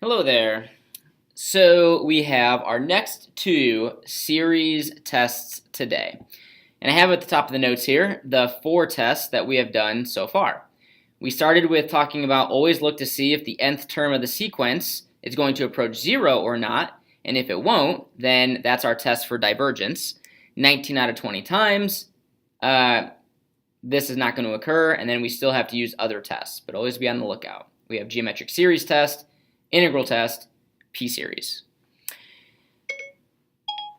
Hello there. So we have our next two series tests today. And I have at the top of the notes here the four tests that we have done so far. We started with talking about always look to see if the nth term of the sequence is going to approach 0 or not. And if it won't, then that's our test for divergence. 19 out of 20 times, this is not going to occur, and then we still have to use other tests. But always be on the lookout. We have geometric series test, integral test, p-series.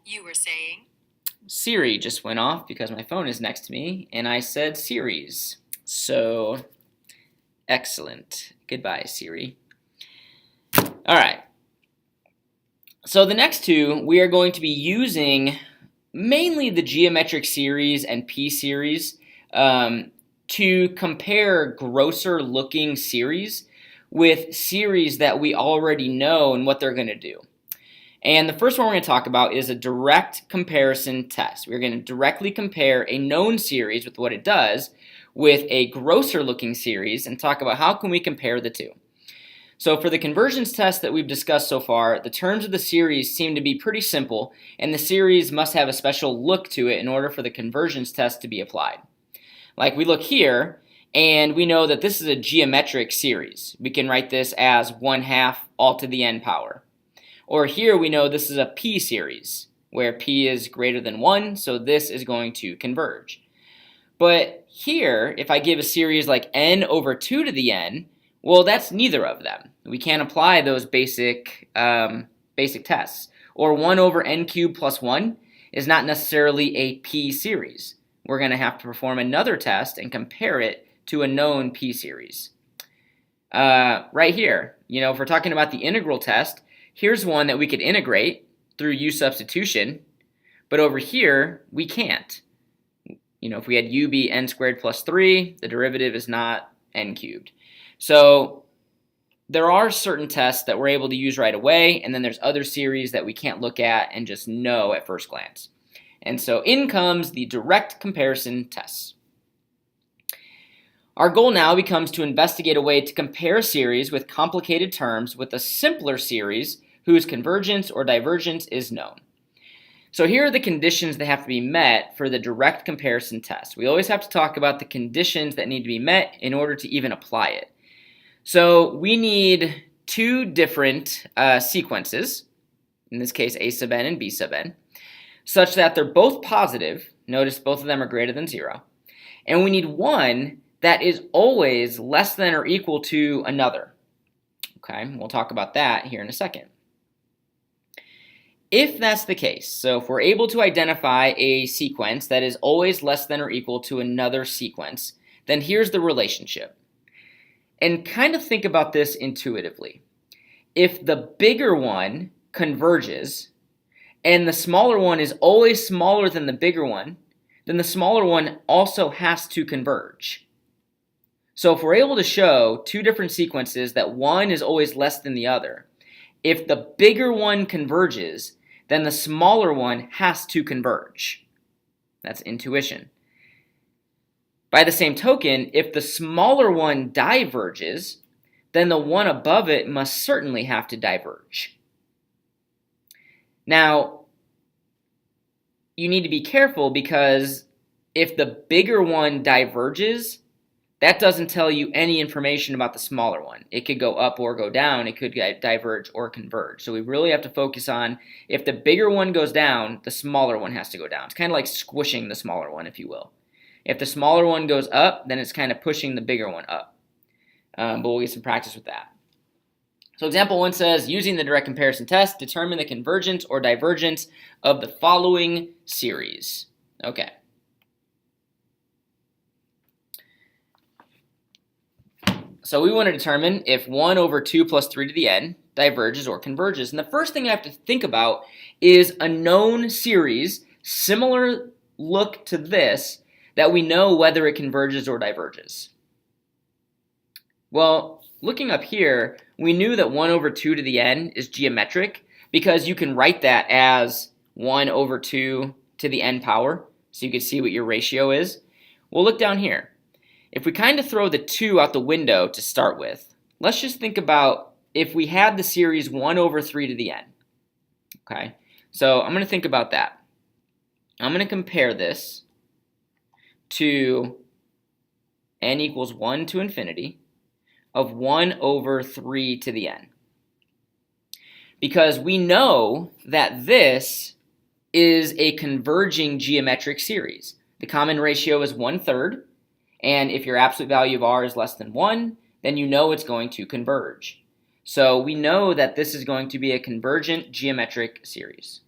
You were saying? Siri just went off because my phone is next to me, and I said series. So, excellent. Goodbye, Siri. All right. So the next two, we are going to be using mainly the geometric series and p-series to compare grosser looking series with series that we already know and what they're going to do. And the first one we're going to talk about is a direct comparison test. We're going to directly compare a known series with what it does with a grosser looking series and talk about how can we compare the two. So for the convergence test that we've discussed so far, the terms of the series seem to be pretty simple, and the series must have a special look to it in order for the convergence test to be applied. Like we look here, and we know that this is a geometric series. We can write this as 1/2 all to the n power. Or here we know this is a p-series, where p is greater than 1, so this is going to converge. But here, if I give a series like n over 2 to the n, well, that's neither of them. We can't apply those basic tests. Or 1 over n cubed plus 1 is not necessarily a p-series. We're going to have to perform another test and compare it to a known p-series. Right here, if we're talking about the integral test, here's one that we could integrate through u substitution, but over here, we can't. If we had u be n squared plus 3, the derivative is not n cubed. So there are certain tests that we're able to use right away, and then there's other series that we can't look at and just know at first glance. And so in comes the direct comparison tests. Our goal now becomes to investigate a way to compare a series with complicated terms with a simpler series whose convergence or divergence is known. So here are the conditions that have to be met for the direct comparison test. We always have to talk about the conditions that need to be met in order to even apply it. So we need two different sequences, in this case a sub n and b sub n, such that they're both positive. Notice both of them are greater than 0. And we need one that is always less than or equal to another. Okay, we'll talk about that here in a second. If that's the case, so if we're able to identify a sequence that is always less than or equal to another sequence, then here's the relationship. And kind of think about this intuitively. If the bigger one converges, and the smaller one is always smaller than the bigger one, then the smaller one also has to converge. So if we're able to show two different sequences that one is always less than the other, if the bigger one converges, then the smaller one has to converge. That's intuition. By the same token, if the smaller one diverges, then the one above it must certainly have to diverge. Now, you need to be careful because if the bigger one diverges, that doesn't tell you any information about the smaller one. It could go up or go down. It could diverge or converge. So we really have to focus on if the bigger one goes down, the smaller one has to go down. It's kind of like squishing the smaller one, if you will. If the smaller one goes up, then it's kind of pushing the bigger one up. But we'll get some practice with that. So example 1 says, using the direct comparison test, determine the convergence or divergence of the following series. Okay. So we want to determine if 1 over 2 plus 3 to the n diverges or converges. And the first thing I have to think about is a known series, similar look to this, that we know whether it converges or diverges. Well, looking up here, we knew that 1 over 2 to the n is geometric because you can write that as 1 over 2 to the n power, so you can see what your ratio is. We'll look down here. If we kind of throw the 2 out the window to start with, let's just think about if we had the series 1 over 3 to the n. Okay, so I'm going to think about that. I'm going to compare this to n equals 1 to infinity of 1 over 3 to the n. Because we know that this is a converging geometric series. The common ratio is 1/3, and if your absolute value of r is less than 1, then you know it's going to converge. So we know that this is going to be a convergent geometric series.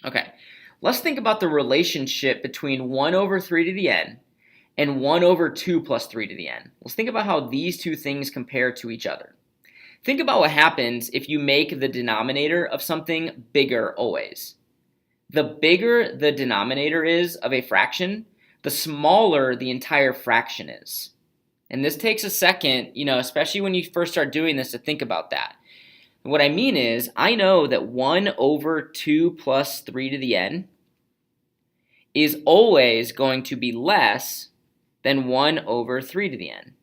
Okay, let's think about the relationship between 1 over 3 to the n and 1 over 2 plus 3 to the n. Let's think about how these two things compare to each other. Think about what happens if you make the denominator of something bigger always. The bigger the denominator is of a fraction, the smaller the entire fraction is. And this takes a second, especially when you first start doing this, to think about that. What I mean is, I know that 1 over 2 plus 3 to the n is always going to be less than 1 over 3 to the n.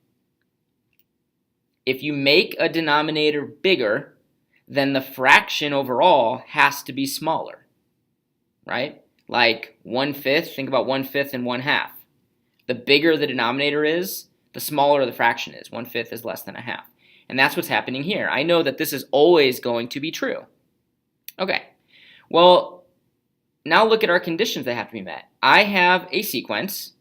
If you make a denominator bigger, then the fraction overall has to be smaller, right? Like 1/5, think about 1/5 and 1/2. The bigger the denominator is, the smaller the fraction is. 1/5 is less than 1/2. And that's what's happening here. I know that this is always going to be true. Okay, well, now look at our conditions that have to be met. I have a sequence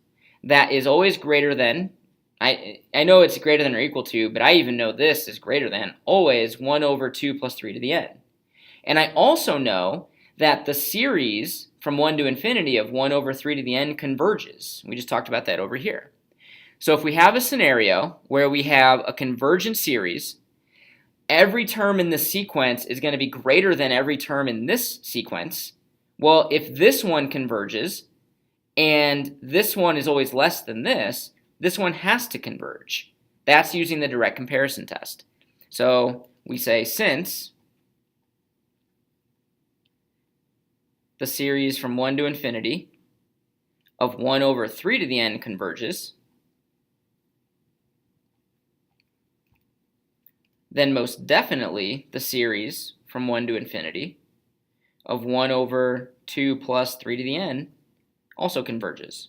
that is always greater than, I know it's greater than or equal to, but I even know this is greater than, always 1 over 2 plus 3 to the n. And I also know that the series from 1 to infinity of 1 over 3 to the n converges. We just talked about that over here. So if we have a scenario where we have a convergent series, every term in this sequence is going to be greater than every term in this sequence. Well, if this one converges and this one is always less than this one has to converge. That's using the direct comparison test. So we say since the series from 1 to infinity of 1 over 3 to the n converges, then most definitely the series from 1 to infinity of 1 over 2 plus 3 to the n also converges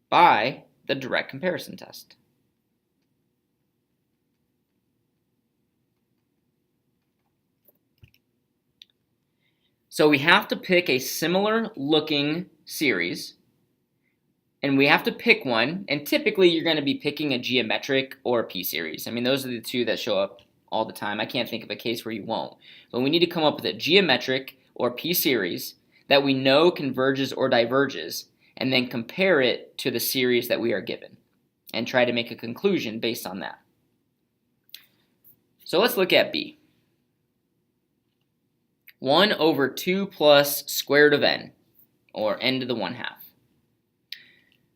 by the direct comparison test. So we have to pick a similar looking series, and we have to pick one, and typically you're going to be picking a geometric or a p-series. I mean, those are the two that show up all the time. I can't think of a case where you won't. But we need to come up with a geometric or p-series that we know converges or diverges, and then compare it to the series that we are given, and try to make a conclusion based on that. So let's look at B. 1 over 2 plus square root of n, or n to the 1/2.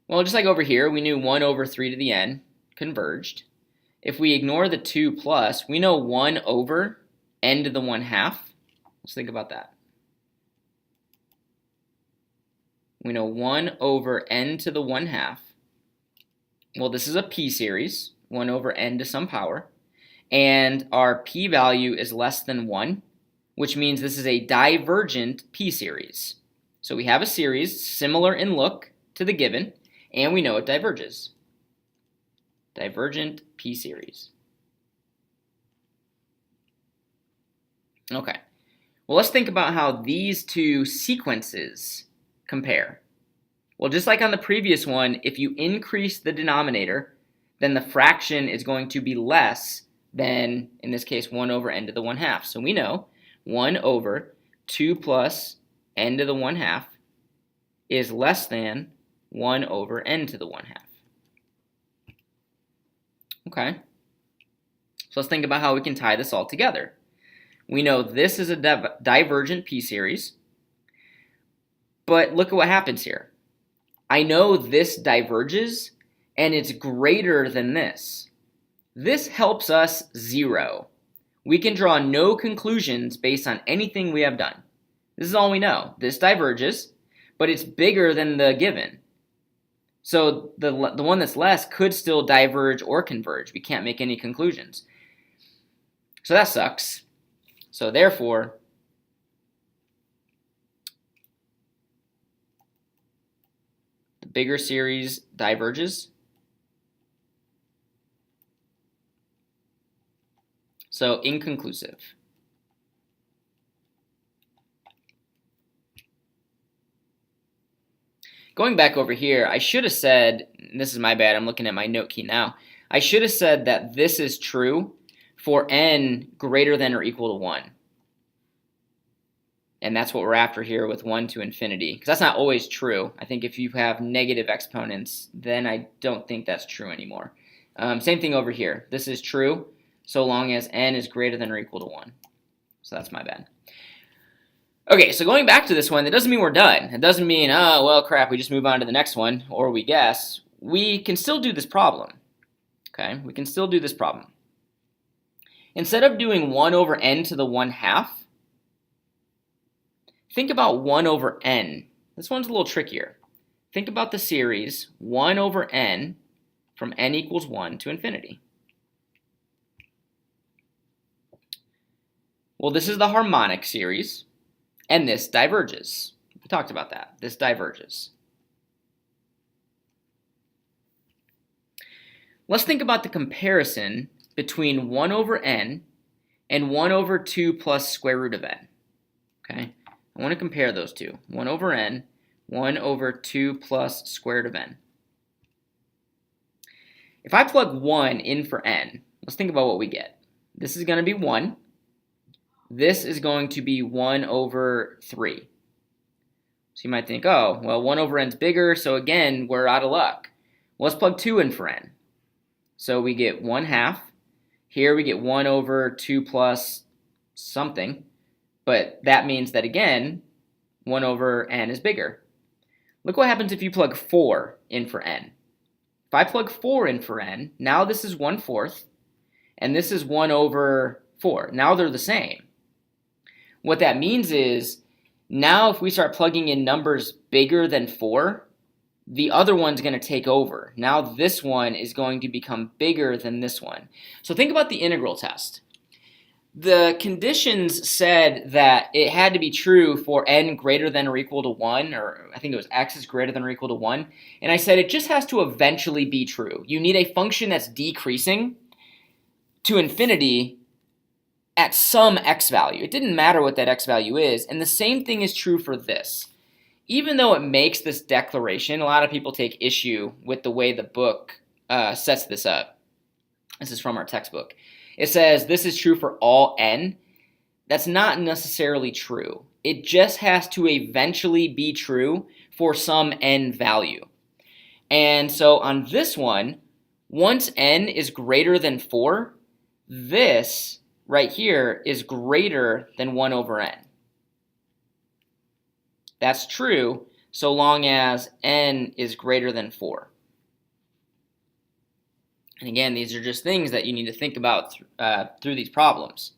Well, just like over here, we knew 1 over 3 to the n converged. If we ignore the 2 plus, we know 1 over n to the 1/2. Let's think about that. We know 1 over n to the 1/2. Well, this is a p-series, 1 over n to some power. And our p-value is less than 1, which means this is a divergent p-series. So we have a series similar in look to the given, and we know it diverges. Divergent p-series. Okay, well, let's think about how these two sequences compare. Well, just like on the previous one, if you increase the denominator, then the fraction is going to be less than, in this case, 1 over n to the 1/2. So we know 1 over 2 plus n to the 1/2 is less than 1 over n to the 1/2. Okay, so let's think about how we can tie this all together. We know this is a divergent p-series, but look at what happens here. I know this diverges, and it's greater than this. This helps us zero. We can draw no conclusions based on anything we have done. This is all we know. This diverges, but it's bigger than the given. So the one that's less could still diverge or converge. We can't make any conclusions. So that sucks. So therefore, the bigger series diverges. So inconclusive. Going back over here, I should have said, and this is my bad, I'm looking at my note key now. I should have said that this is true for n greater than or equal to 1. And that's what we're after here with 1 to infinity. Because that's not always true. I think if you have negative exponents, then I don't think that's true anymore. Same thing over here. This is true so long as n is greater than or equal to 1. So that's my bad. Okay, so going back to this one, that doesn't mean we're done. It doesn't mean, oh, well, crap, we just move on to the next one, or we guess. We can still do this problem. Okay, we can still do this problem. Instead of doing 1 over n to the 1/2, think about 1 over n. This one's a little trickier. Think about the series 1 over n from n equals 1 to infinity. Well, this is the harmonic series, and this diverges. We talked about that. This diverges. Let's think about the comparison between 1 over n and 1 over 2 plus square root of n. Okay, I want to compare those two. 1 over n, 1 over 2 plus square root of n. If I plug 1 in for n, let's think about what we get. This is going to be 1. This is going to be 1 over 3. So you might think, oh, well, 1 over n is bigger, so again, we're out of luck. Well, let's plug 2 in for n. So we get 1/2. Here we get 1 over 2 plus something. But that means that, again, 1 over n is bigger. Look what happens if you plug 4 in for n. If I plug 4 in for n, now this is 1/4, and this is 1 over 4. Now they're the same. What that means is, now if we start plugging in numbers bigger than 4, the other one's going to take over. Now this one is going to become bigger than this one. So think about the integral test. The conditions said that it had to be true for n greater than or equal to 1, or I think it was x is greater than or equal to 1. And I said it just has to eventually be true. You need a function that's decreasing to infinity at some x value. It didn't matter what that x value is. And the same thing is true for this. Even though it makes this declaration, a lot of people take issue with the way the book sets this up. This is from our textbook. It says this is true for all n. That's not necessarily true. It just has to eventually be true for some n value. And so on this one, once n is greater than 4, this right here is greater than 1 over n. That's true so long as n is greater than 4. And again, these are just things that you need to think about through these problems.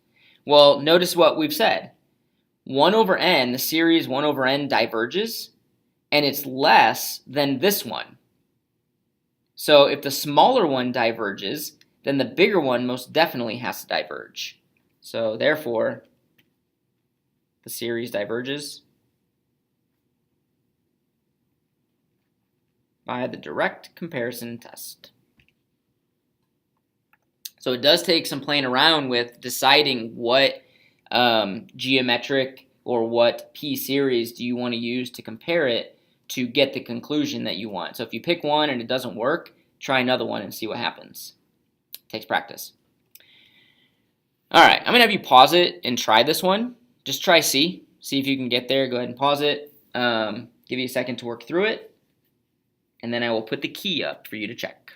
Well, notice what we've said. 1 over n, the series 1 over n diverges, and it's less than this one. So if the smaller one diverges, then the bigger one most definitely has to diverge. So therefore, the series diverges by the direct comparison test. So it does take some playing around with deciding what geometric or what p-series do you want to use to compare it to get the conclusion that you want. So if you pick one and it doesn't work, try another one and see what happens. It takes practice. All right, I'm going to have you pause it and try this one. Just try C. See if you can get there. Go ahead and pause it. Give you a second to work through it. And then I will put the key up for you to check.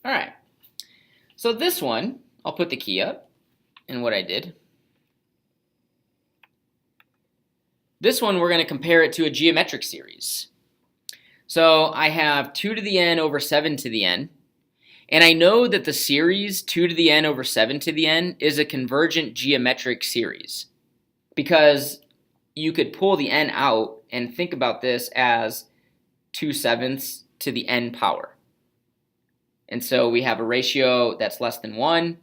All right. So this one, I'll put the key up and what I did. This one, we're going to compare it to a geometric series. So I have 2 to the n over 7 to the n. And I know that the series 2 to the n over 7 to the n is a convergent geometric series. because you could pull the n out and think about this as 2/7 to the n power. And so we have a ratio that's less than 1.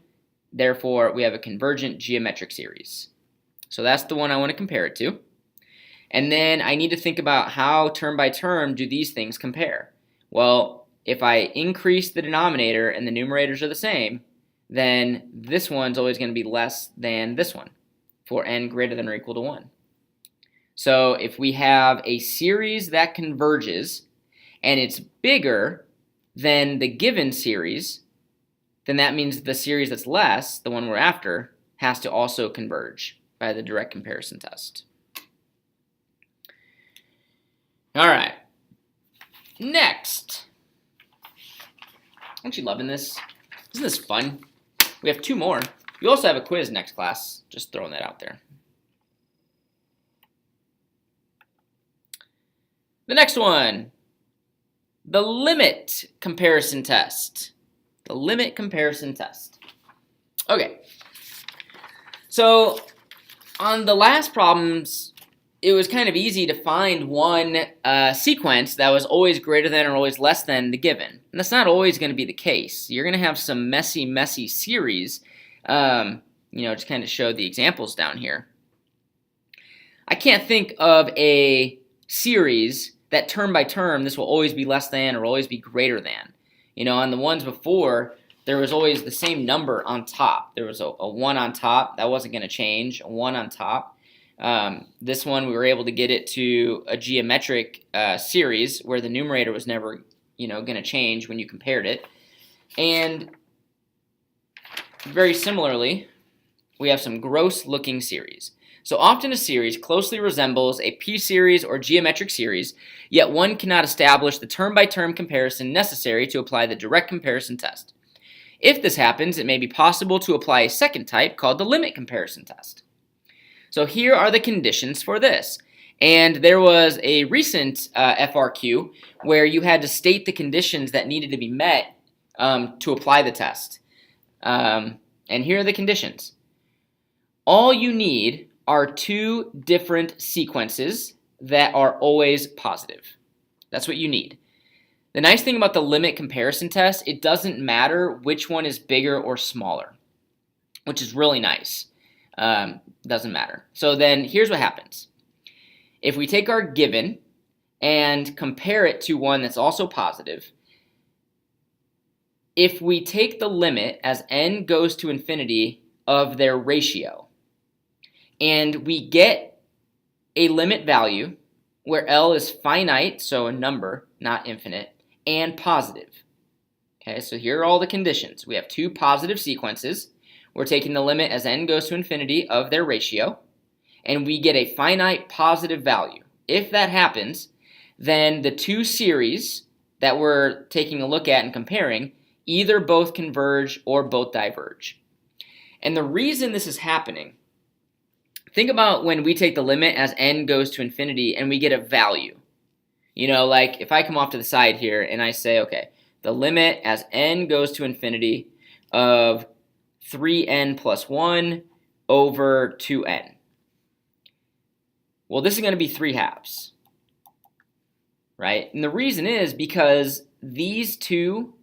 Therefore, we have a convergent geometric series. So that's the one I want to compare it to. And then I need to think about how term by term do these things compare. Well, if I increase the denominator and the numerators are the same, then this one's always going to be less than this one for n greater than or equal to 1. So if we have a series that converges and it's bigger than the given series, then that means the series that's less, the one we're after, has to also converge by the direct comparison test. All right. Next. Aren't you loving this? Isn't this fun? We have 2 more. We also have a quiz next class. Just throwing that out there. The next one. The limit comparison test. The limit comparison test. Okay. So on the last problems, it was kind of easy to find one sequence that was always greater than or always less than the given. And that's not always going to be the case. You're going to have some messy series, just kind of show the examples down here. I can't think of a series that term by term, this will always be less than or always be greater than. On the ones before, there was always the same number on top. There was a 1 on top. That wasn't going to change. A 1 on top. This one, we were able to get it to a geometric series where the numerator was never, going to change when you compared it. And very similarly, we have some gross-looking series. So often a series closely resembles a p-series or geometric series, yet one cannot establish the term-by-term comparison necessary to apply the direct comparison test. If this happens, it may be possible to apply a second type called the limit comparison test. So here are the conditions for this. And there was a recent FRQ where you had to state the conditions that needed to be met to apply the test. And here are the conditions. All you need are 2 different sequences that are always positive. That's what you need. The nice thing about the limit comparison test, it doesn't matter which one is bigger or smaller, which is really nice. Doesn't matter. So then here's what happens. If we take our given and compare it to one that's also positive, if we take the limit as n goes to infinity of their ratio, and we get a limit value where L is finite, so a number, not infinite, and positive. Okay, so here are all the conditions. We have 2 positive sequences. We're taking the limit as n goes to infinity of their ratio, and we get a finite positive value. If that happens, then the 2 series that we're taking a look at and comparing either both converge or both diverge. And the reason this is happening, think about when we take the limit as n goes to infinity and we get a value. Like if I come off to the side here and I say, okay, the limit as n goes to infinity of 3n plus 1 over 2n. Well, this is going to be 3/2, right? And the reason is because these two,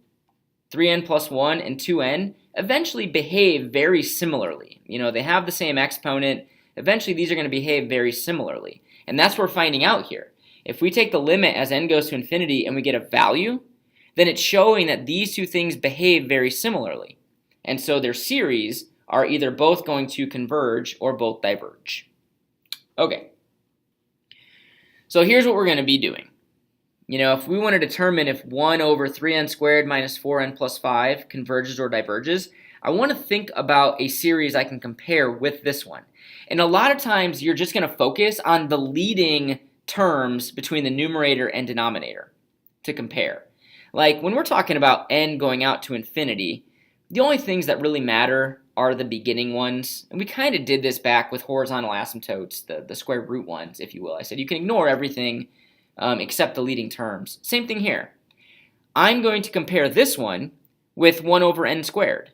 3n plus 1 and 2n, eventually behave very similarly. They have the same exponent. Eventually, these are going to behave very similarly. And that's what we're finding out here. If we take the limit as n goes to infinity and we get a value, then it's showing that these 2 things behave very similarly. And so their series are either both going to converge or both diverge. Okay. So here's what we're going to be doing. If we want to determine if 1 over 3n squared minus 4n plus 5 converges or diverges, I want to think about a series I can compare with this one. And a lot of times you're just going to focus on the leading terms between the numerator and denominator to compare. Like when we're talking about n going out to infinity, the only things that really matter are the beginning ones. And we kind of did this back with horizontal asymptotes, the square root ones, if you will. I said you can ignore everything except the leading terms. Same thing here. I'm going to compare this one with 1 over n squared.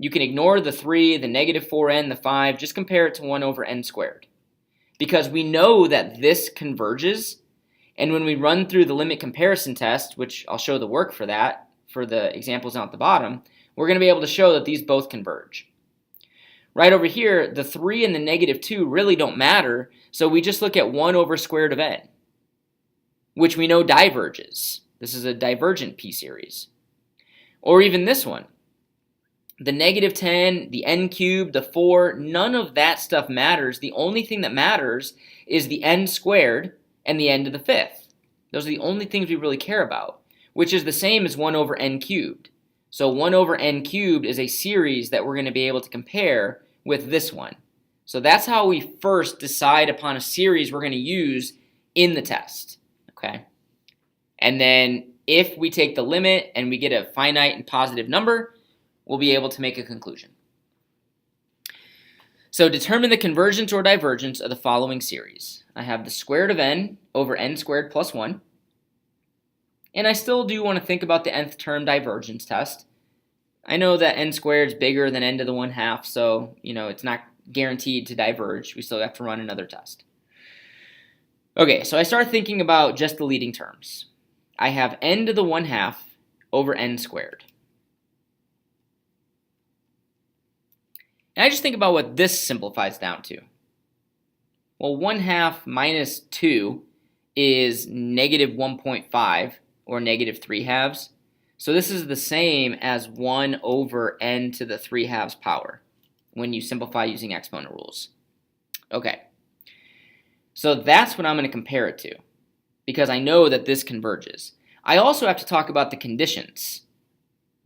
You can ignore the 3, the negative 4n, the 5. Just compare it to 1 over n squared. Because we know that this converges, and when we run through the limit comparison test, which I'll show the work for that, for the examples down at the bottom, we're going to be able to show that these both converge. Right over here, the 3 and the negative 2 really don't matter, so we just look at 1 over square root of n, which we know diverges. This is a divergent p-series. Or even this one. The negative 10, the n cubed, the 4, none of that stuff matters. The only thing that matters is the n squared and the n to the 5th. Those are the only things we really care about, which is the same as 1 over n cubed. So 1 over n cubed is a series that we're going to be able to compare with this one. So that's how we first decide upon a series we're going to use in the test. Okay? And then if we take the limit and we get a finite and positive number, we'll be able to make a conclusion. So determine the convergence or divergence of the following series. I have the square root of n over n squared plus 1. And I still do want to think about the nth term divergence test. I know that n squared is bigger than n to the 1/2, so it's not guaranteed to diverge. We still have to run another test. Okay, so I start thinking about just the leading terms. I have n to the 1/2 over n squared. And I just think about what this simplifies down to. Well, 1/2 minus 2 is negative 1.5, or negative 3/2. So this is the same as 1 over n to the 3/2 power when you simplify using exponent rules. Okay, so that's what I'm going to compare it to, because I know that this converges. I also have to talk about the conditions.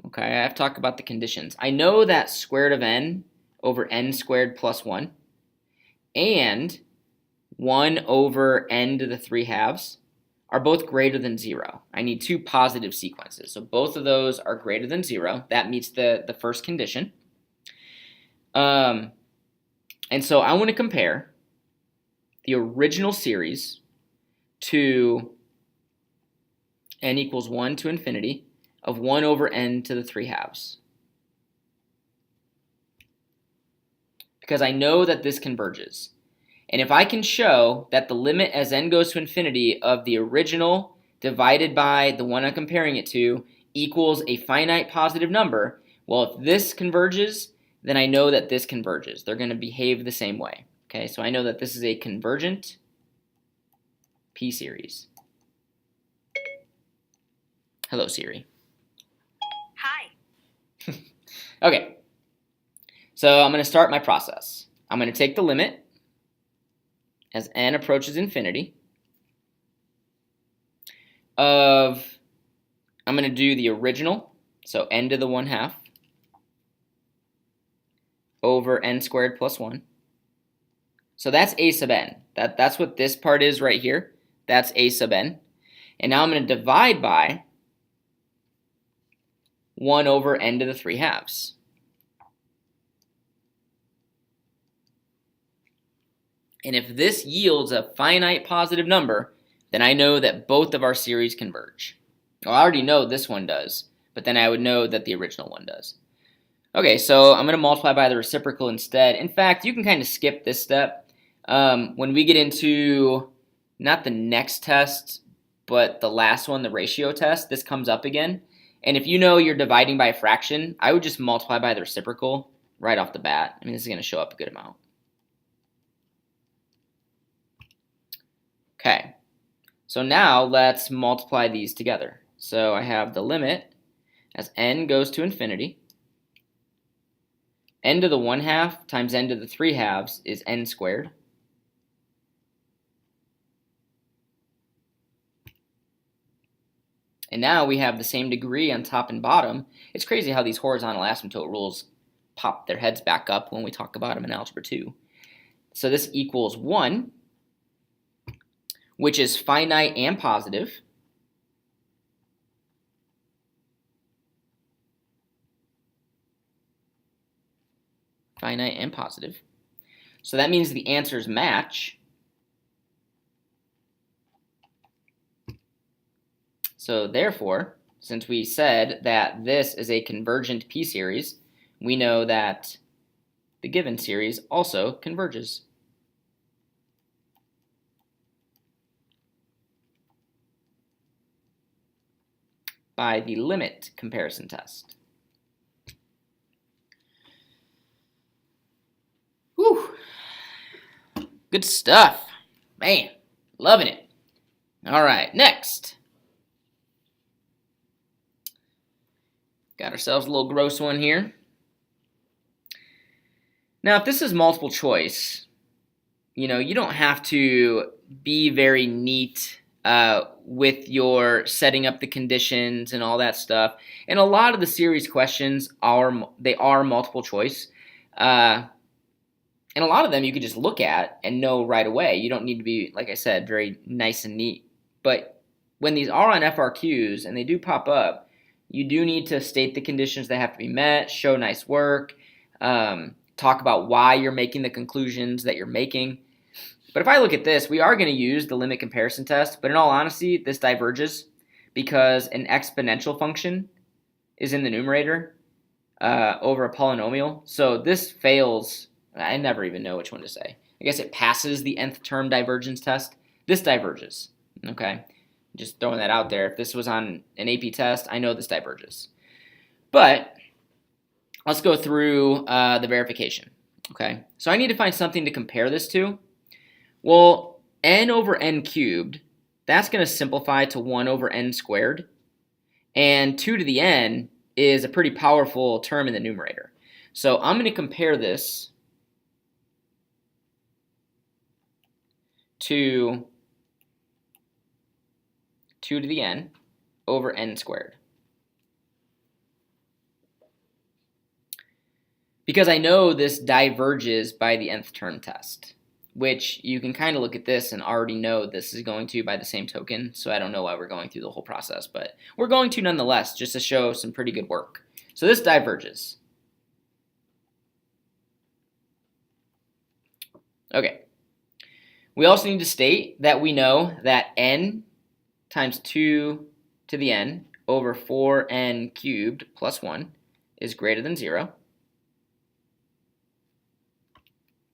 Okay, I have to talk about the conditions. I know that square root of n over n squared plus 1 and 1 over n to the 3/2 are both greater than 0. I need two positive sequences. So both of those are greater than 0. That meets the first condition. And so I want to compare the original series to n equals 1 to infinity of 1 over n to the 3/2. Because I know that this converges. And if I can show that the limit as n goes to infinity of the original divided by the one I'm comparing it to equals a finite positive number, well, if this converges, then I know that this converges. They're going to behave the same way. Okay, so I know that this is a convergent p-series. Hello, Siri. Hi. Okay, so I'm going to start my process. I'm going to take the limit as n approaches infinity I'm going to do the original, so n to the 1/2 over n squared plus 1. So that's a sub n. That's what this part is right here. That's a sub n. And now I'm going to divide by 1 over n to the 3/2. And if this yields a finite positive number, then I know that both of our series converge. Well, I already know this one does, but then I would know that the original one does. Okay, so I'm going to multiply by the reciprocal instead. In fact, you can kind of skip this step. When we get into not the next test, but the last one, the ratio test, this comes up again. And if you know you're dividing by a fraction, I would just multiply by the reciprocal right off the bat. I mean, this is going to show up a good amount. Okay, so now let's multiply these together. So I have the limit as n goes to infinity. N to the 1/2 times n to the 3/2 is n squared. And now we have the same degree on top and bottom. It's crazy how these horizontal asymptote rules pop their heads back up when we talk about them in Algebra 2. So this equals 1, which is finite and positive. Finite and positive. So that means the answers match. So therefore, since we said that this is a convergent p-series, we know that the given series also converges. By the limit comparison test. Whew. Good stuff. Man, loving it. All right, next. Got ourselves a little gross one here. Now, if this is multiple choice, you don't have to be very neat with your setting up the conditions and all that stuff. And a lot of the series questions are multiple choice. And a lot of them you could just look at and know right away. You don't need to be, like I said, very nice and neat. But when these are on FRQs and they do pop up, you do need to state the conditions that have to be met, show nice work, talk about why you're making the conclusions that you're making. But if I look at this, we are going to use the limit comparison test, but in all honesty, this diverges because an exponential function is in the numerator over a polynomial. So this fails. I never even know which one to say. I guess it passes the nth term divergence test. This diverges, okay? Just throwing that out there. If this was on an AP test, I know this diverges. But let's go through the verification, okay? So I need to find something to compare this to. Well, n over n cubed, that's going to simplify to 1 over n squared. And 2 to the n is a pretty powerful term in the numerator. So I'm going to compare this to 2 to the n over n squared. Because I know this diverges by the nth term test, which you can kind of look at this and already know this is going to by the same token, so I don't know why we're going through the whole process, but we're going to nonetheless, just to show some pretty good work. So this diverges. Okay. We also need to state that we know that n times 2 to the n over 4n cubed plus 1 is greater than 0.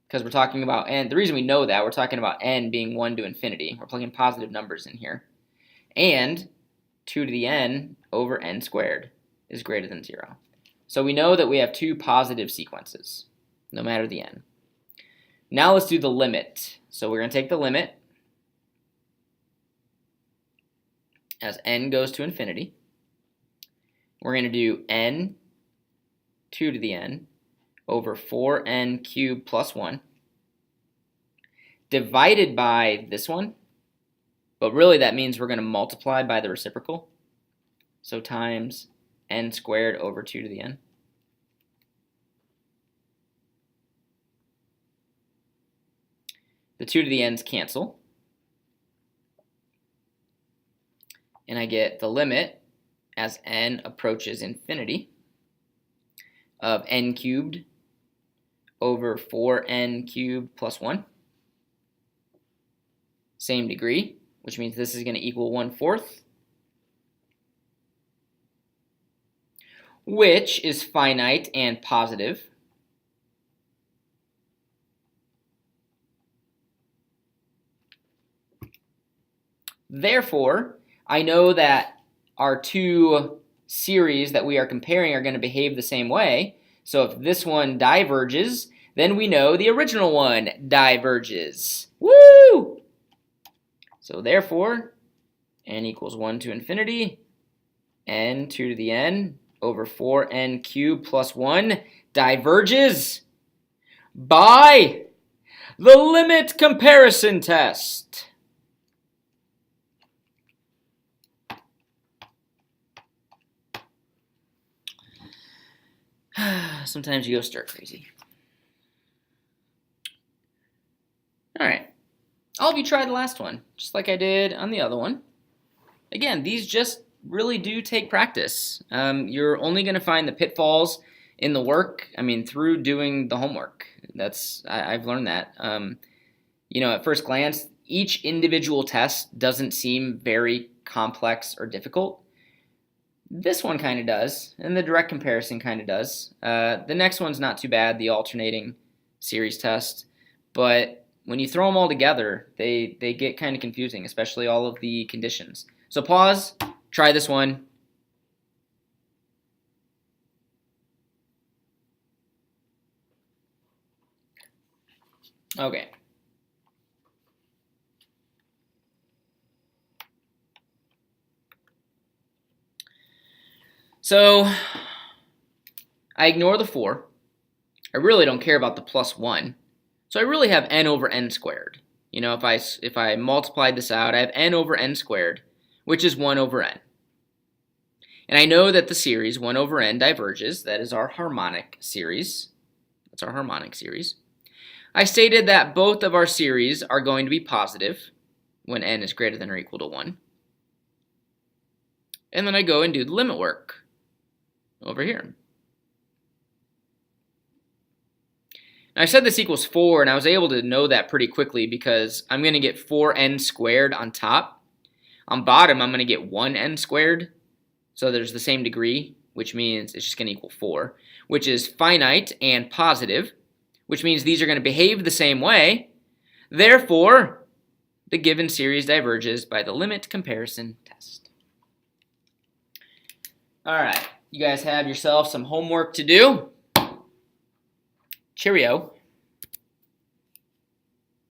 Because we're talking about n. The reason we know that, we're talking about n being 1 to infinity. We're plugging positive numbers in here. And 2 to the n over n squared is greater than 0. So we know that we have two positive sequences, no matter the n. Now let's do the limit. So we're going to take the limit as n goes to infinity. We're going to do n 2 to the n over 4n cubed plus 1 divided by this one. But really that means we're going to multiply by the reciprocal. So times n squared over 2 to the n. The 2 to the n's cancel. And I get the limit as n approaches infinity of n cubed over 4n cubed plus 1. Same degree, which means this is going to equal 1/4, which is finite and positive. Therefore, I know that our two series that we are comparing are going to behave the same way. So if this one diverges, then we know the original one diverges. Woo! So therefore, n equals 1 to infinity, n 2 to the n over 4n cubed plus 1 diverges by the limit comparison test. Sometimes you go stir crazy. All right. I'll have you try the last one, just like I did on the other one. Again, these just really do take practice. You're only going to find the pitfalls in the work, through doing the homework. I've learned that. At first glance, each individual test doesn't seem very complex or difficult. This one kind of does, and the direct comparison kind of does. The next one's not too bad, the alternating series test, but when you throw them all together, they get kind of confusing, especially all of the conditions. So pause, try this one. Okay. So I ignore the 4. I really don't care about the plus 1. So I really have n over n squared. You know, if I multiply this out, I have n over n squared, which is 1 over n. And I know that the series 1 over n diverges. That is our harmonic series. That's our harmonic series. I stated that both of our series are going to be positive when n is greater than or equal to 1. And then I go and do the limit work over here. Now I said this equals 4, and I was able to know that pretty quickly because I'm going to get 4n squared on top. On bottom, I'm going to get 1n squared. So there's the same degree, which means it's just going to equal 4, which is finite and positive, which means these are going to behave the same way. Therefore, the given series diverges by the limit comparison test. All right, you guys have yourself some homework to do. Cheerio.